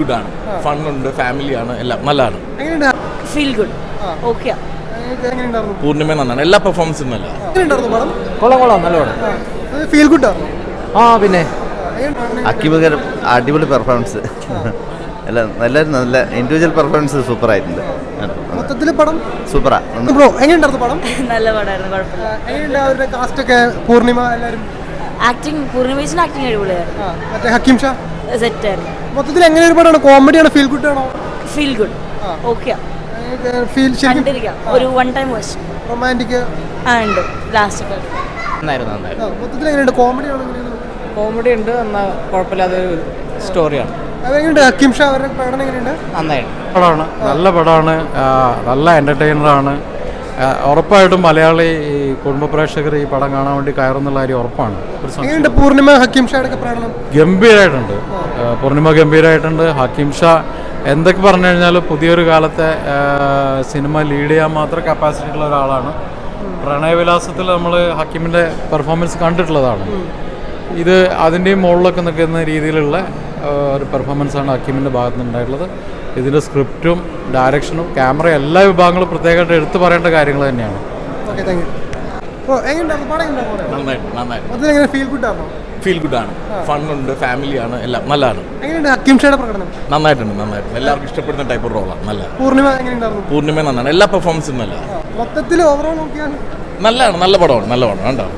ഗുഡാണ്, ഫണ്ണുണ്ട്, ഫാമിലിയാണ്, എല്ലാം നല്ലതാണ്. Feel good. ഓക്കെ. പൂർണ്ണിമ നന്നാണ്, എല്ലാ പെർഫോമൻസും നല്ല. കൊള്ളാം നല്ലോണം. Feel good. പിന്നെ അക്കിബകർ അടിപൊളി പെർഫോമൻസ്. എല്ലാവരും നല്ല ഇൻഡിവിജ്വൽ പെർഫോമൻസ് സൂപ്പറായിട്ടുണ്ട്. മൊത്തത്തിൽ പടം സൂപ്പറാ. ബ്രോ എങ്ങനെയുണ്ടായിരുന്നു പടം? നല്ല പടമായിരുന്നു, കുഴപ്പമില്ല. എങ്ങനെയുണ്ട് അവരുടെ കാസ്റ്റ് ഒക്കെ? പൂർണിമ എല്ലാവരും ആക്ടിങ്, പൂർണ്ണിമേശിന്റെ ആക്ടിങ് അടിപൊളിയായിരുന്നു. മറ്റേ ഹക്കീം ഷാ സെറ്റായിരുന്നു. മൊത്തത്തിൽ എങ്ങനെ ഒരു പടമാണ്? കോമഡിയാണോ ഫീൽ ഗുഡ് ആണോ? Feel good. ഓക്കെ. ഫീൽ കണ്ടിരിക്കാം, ഒരു വൺ ടൈം വാച്ച്. റൊമാൻറ്റിക് ഉണ്ട് ലാസ്റ്റ്. മൊത്തത്തിൽ എങ്ങനെയുണ്ട്? കോമഡിയാണോ? കോമഡി ഉണ്ട്, എന്നാൽ കുഴപ്പമില്ലാതെ സ്റ്റോറിയാണ്. അതെങ്ങനെയുണ്ട്? ഹക്കീം ഷാ അവരുടെ പ്രകടനം എങ്ങനെയുണ്ട്? നന്നായിട്ട് പടമാണ്, നല്ല പടമാണ്, നല്ല എൻ്റർടൈനറാണ്. ഉറപ്പായിട്ടും മലയാളി ഈ കുടുംബ പ്രേക്ഷകർ ഈ പടം കാണാൻ വേണ്ടി കയറുന്നുള്ള കാര്യം ഉറപ്പാണ്. എങ്ങനെയുണ്ട് പൂർണിമ ഹക്കീം ഷായുടെ പ്രകടനം? ഗംഭീരമായിട്ടുണ്ട്. പൂർണിമ ഗംഭീരമായിട്ടുണ്ട്. ഹക്കീം ഷാ എന്തൊക്കെ പറഞ്ഞു കഴിഞ്ഞാൽ പുതിയൊരു കാലത്തെ സിനിമ ലീഡ് ചെയ്യാൻ മാത്രം കപ്പാസിറ്റി ഉള്ള ഒരാളാണ്. പ്രണയവിലാസത്തിൽ നമ്മൾ ഹക്കീമിൻ്റെ പെർഫോമൻസ് കണ്ടിട്ടുള്ളതാണ്. ഇത് അതിൻ്റെയും മുകളിലൊക്കെ നിൽക്കുന്ന രീതിയിലുള്ള ഒരു പെർഫോമൻസാണ് ഹക്കീമിൻ്റെ ഭാഗത്ത് നിന്നുണ്ടായിട്ടുള്ളത്. ഇതിൻ്റെ സ്ക്രിപ്റ്റും ഡയറക്ഷനും ക്യാമറയും എല്ലാ വിഭാഗങ്ങളും പ്രത്യേകമായിട്ട് എടുത്തു പറയേണ്ട കാര്യങ്ങൾ തന്നെയാണ്. ഫീൽ ഗുഡാണ്, ഫണ്ണുണ്ട്, ഫാമിലിയാണ്, എല്ലാം നല്ലതാണ്. ഹക്കീം ഷായുടെ പ്രകടനം നന്നായിട്ടുണ്ട്. എല്ലാവർക്കും ഇഷ്ടപ്പെടുന്ന ടൈപ്പ് റോളാണ്. നല്ല. പൂർണിമ എങ്ങനെയുണ്ടായിരുന്നു? പൂർണ്ണിമ നന്നാണ്, എല്ലാ പെർഫോമൻസും നല്ല. മൊത്തത്തിൽ ഓവറോൾ നോക്കിയാൽ നല്ലതാണ്, നല്ല പടമാണ്, നല്ല പടം. കണ്ടോ?